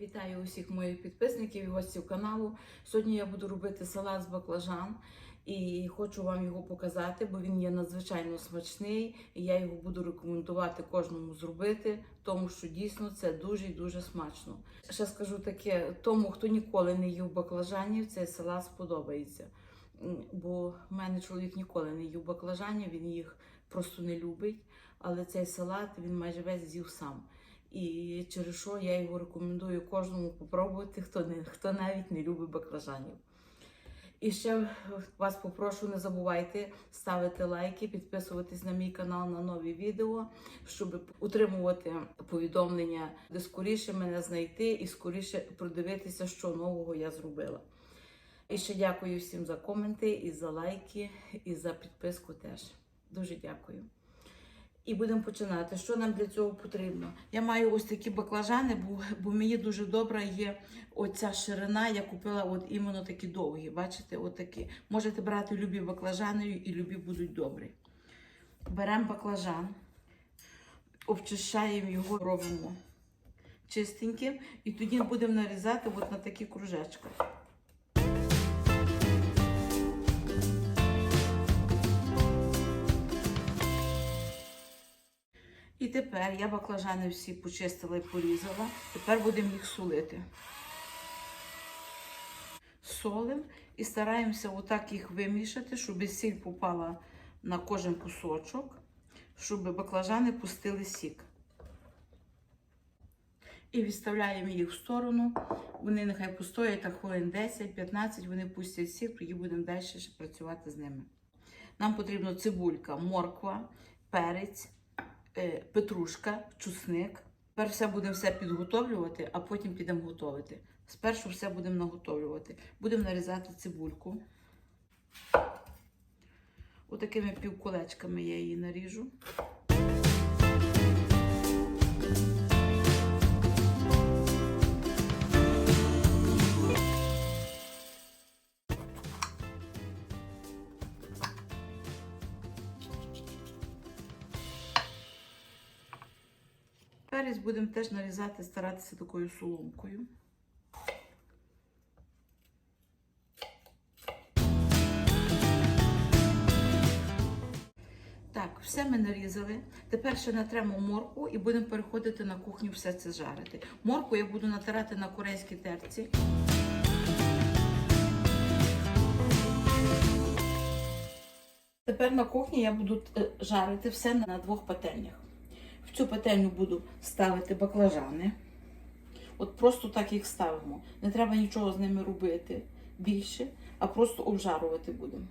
Вітаю усіх моїх підписників і гостів каналу. Сьогодні я буду робити салат з баклажан і хочу вам його показати, бо він є надзвичайно смачний і я його буду рекомендувати кожному зробити, тому що дійсно це дуже і дуже смачно. Ще скажу таке, тому хто ніколи не їв баклажанів, цей салат сподобається. Бо в мене чоловік ніколи не їв баклажанів, він їх просто не любить, але цей салат він майже весь з'їв сам. І через що я його рекомендую кожному попробувати, хто навіть не любить баклажанів. І ще вас попрошу, не забувайте ставити лайки, підписуватись на мій канал на нові відео, щоб отримувати повідомлення, де скоріше мене знайти і скоріше продивитися, що нового я зробила. І ще дякую всім за коменти, і за лайки, і за підписку теж. Дуже дякую. І будемо починати. Що нам для цього потрібно? Я маю ось такі баклажани, бо мені дуже добра є оця ширина. Я купила от іменно такі довгі, бачите, отакі. Можете брати любі баклажани і любі будуть добрі. Беремо баклажан, обчищаємо його, робимо чистеньким і тоді будемо нарізати от на такі кружечки. І тепер я баклажани всі почистила і порізала. Тепер будемо їх солити. Солимо і стараємося отак їх вимішати, щоб сіль попала на кожен кусочок, щоб баклажани пустили сік. І відставляємо їх в сторону. Вони нехай постоять так хвилин 10-15, вони пустять сік, тоді будемо далі ще працювати з ними. Нам потрібна цибулька, морква, перець, петрушка, чесник. Тепер будемо все підготовлювати, а потім підемо готувати. Спершу все будемо наготовлювати. Будемо нарізати цибульку. Отакими півколечками я її наріжу. Перець будемо теж нарізати, старатися такою соломкою. Так, все ми нарізали. Тепер ще натремо моркву і будемо переходити на кухню все це жарити. Моркву я буду натирати на корейській терці. Тепер на кухні я буду жарити все на двох пательнях. В цю пательню буду ставити баклажани. От просто так їх ставимо. Не треба нічого з ними робити більше, а просто обжарувати будемо.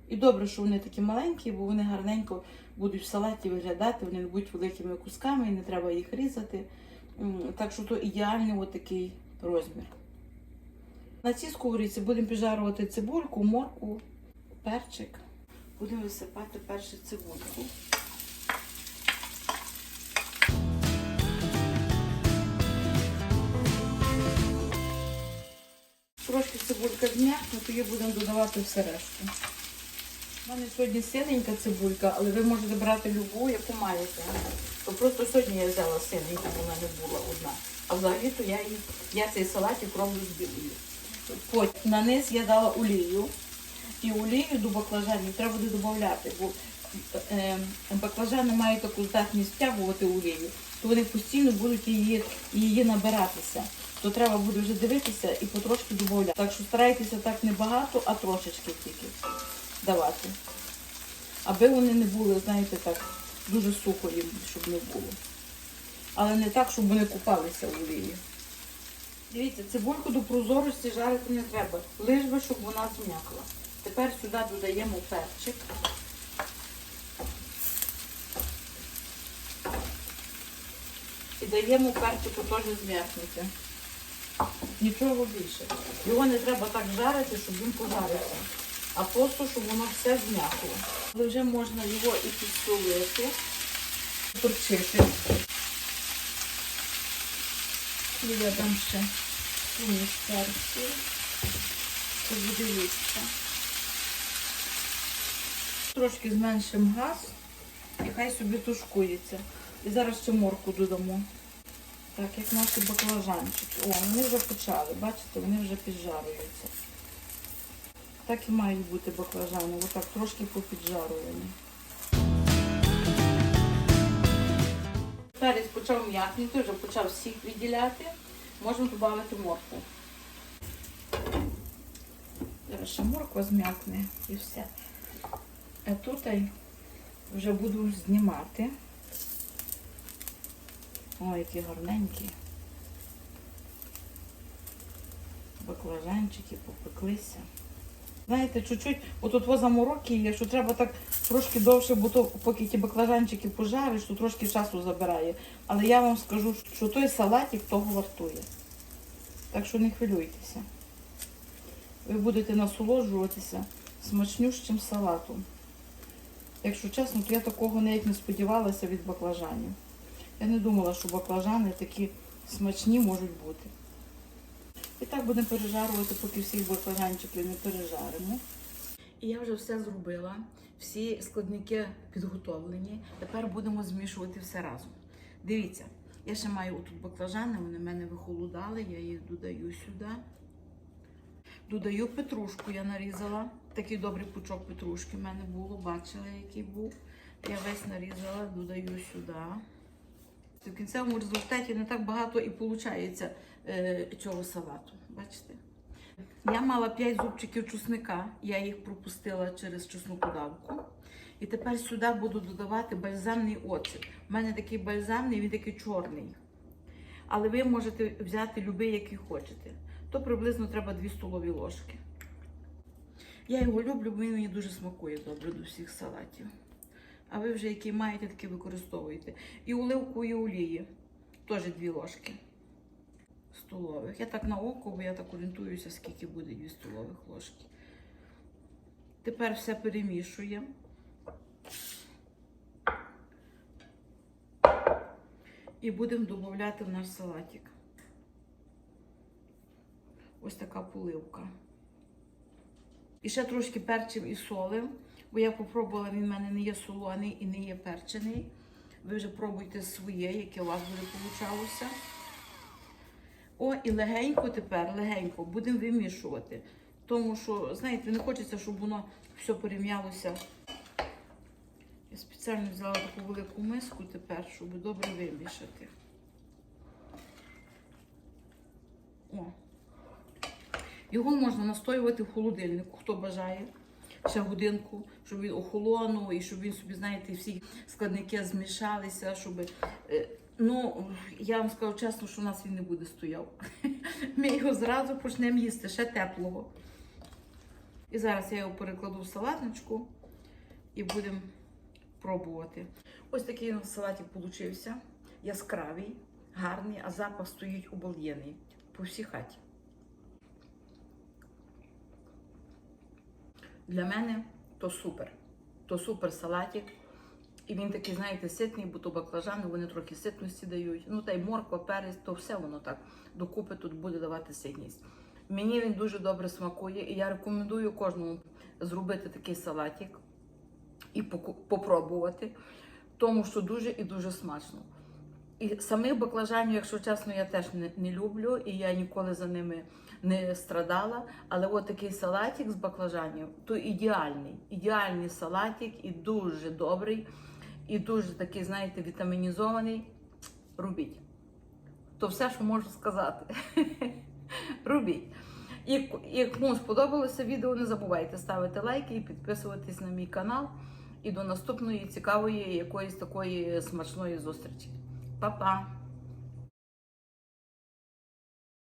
І добре, що вони такі маленькі, бо вони гарненько будуть в салаті виглядати, вони не будуть великими кусками і не треба їх різати. Так що то ідеальний отакий розмір. На цій сковорідці будемо піджарувати цибульку, моркву, перчик. Будемо висипати першу цибульку. Трошки цибулька зм'якне, тоді будемо додавати все решту. У мене сьогодні синенька цибулька, але ви можете брати любу, яку маєте. То просто сьогодні я взяла синеньку, бо в мене була одна. А взагалі-то я цей салатик роблю з білою. Потім на низ я дала олію. І олію до баклажанів треба буде додати, бо баклажани мають таку здатність втягувати олію, то вони постійно будуть її набиратися. То треба буде вже дивитися і потрошки додати. Так що старайтеся так не багато, а трошечки тільки давати. Аби вони не були, знаєте, так, дуже сухо їм, щоб не було. Але не так, щоб вони купалися в олії. Дивіться, цибульку до прозорості жарити не треба, лиш би, щоб вона зм'якла. Тепер сюди додаємо перчик. І даємо перчику теж зм'якнути. Нічого більше. Його не треба так жарити, щоб він пожарився, а просто, щоб воно все зм'якло. Але вже можна його і підсолити, перчити. І я дам ще суміш перцю. Це буде ліпше. Трошки зменшимо газ і хай собі тушкується. І зараз ще моркву додамо. Так, як наші баклажанчики. О, вони вже почали, бачите, вони вже піджарюються. Так і мають бути баклажани, отак трошки попіджарувані. Перець почав м'якнути, вже почав сік відділяти. Можемо додати моркву. Зараз ще морква зм'якне і все. А тут вже буду знімати. Ой, які гарненькі. Баклажанчики попеклися. Знаєте, чуть-чуть, отут замороки є, що треба так трошки довше, бо то, поки ті баклажанчики пожариш, то трошки часу забирає. Але я вам скажу, що той салатик того вартує. Так що не хвилюйтеся. Ви будете насолоджуватися смачнющим салатом. Якщо чесно, то я такого навіть не сподівалася від баклажанів. Я не думала, що баклажани такі смачні можуть бути. І так будемо пережарувати, поки всіх баклажанчиків не пережаримо. І я вже все зробила, всі складники підготовлені. Тепер будемо змішувати все разом. Дивіться, я ще маю отут баклажани, вони в мене вихолодали, я їх додаю сюди. Додаю петрушку, я нарізала. Такий добрий пучок петрушки в мене було, бачили, який був. Я весь нарізала, додаю сюди. В кінцевому результаті не так багато і виходить цього салату. Бачите? Я мала 5 зубчиків чесника, я їх пропустила через чеснокодавку. І тепер сюди буду додавати бальзамний оцет. У мене такий бальзамний, він такий чорний. Але ви можете взяти будь-який, який хочете. То приблизно треба 2 столові ложки. Я його люблю, бо він мені дуже смакує добре до всіх салатів. А ви вже який маєте, такий використовуєте. І оливкової олії, теж 2 ложки столових. Я так на око, бо я так орієнтуюся, скільки буде 2 столових ложки. Тепер все перемішуємо. І будемо додавати в наш салатик. Ось така поливка. І ще трошки перчим і солим, бо я попробувала, він в мене не є солоний і не є перчений. Ви вже пробуйте своє, яке у вас буде получалося. О, і легенько тепер, легенько будемо вимішувати. Тому що, знаєте, не хочеться, щоб воно все перем'ялося. Я спеціально взяла таку велику миску тепер, щоб добре вимішати. О. Його можна настоювати в холодильнику, хто бажає, ще годинку, щоб він охолонув і щоб він собі, знаєте, всі складники змішалися, щоб... Ну, я вам скажу чесно, що у нас він не буде стояв. Ми його зразу почнемо їсти, ще теплого. І зараз я його перекладу в салатничку і будемо пробувати. Ось такий у нас салатик получився. Яскравий, гарний, а запах стоїть обалденний по всій хаті. Для мене то супер. То супер салатик. І він такий, знаєте, ситний, бо то баклажани, вони трохи ситності дають. Ну, та й морква, перець, то все воно так докупи тут буде давати ситність. Мені він дуже добре смакує, і я рекомендую кожному зробити такий салатик і попробувати, тому що дуже і дуже смачно. І самих баклажанів, якщо чесно, я теж не люблю, і я ніколи за ними не страдала. Але от такий салатик з баклажанів, то ідеальний салатик і дуже добрий, і дуже такий, знаєте, вітамінізований. Робіть. То все, що можу сказати. Робіть. І кому сподобалося відео, не забувайте ставити лайки і підписуватись на мій канал. І до наступної цікавої якоїсь такої смачної зустрічі. Па-па!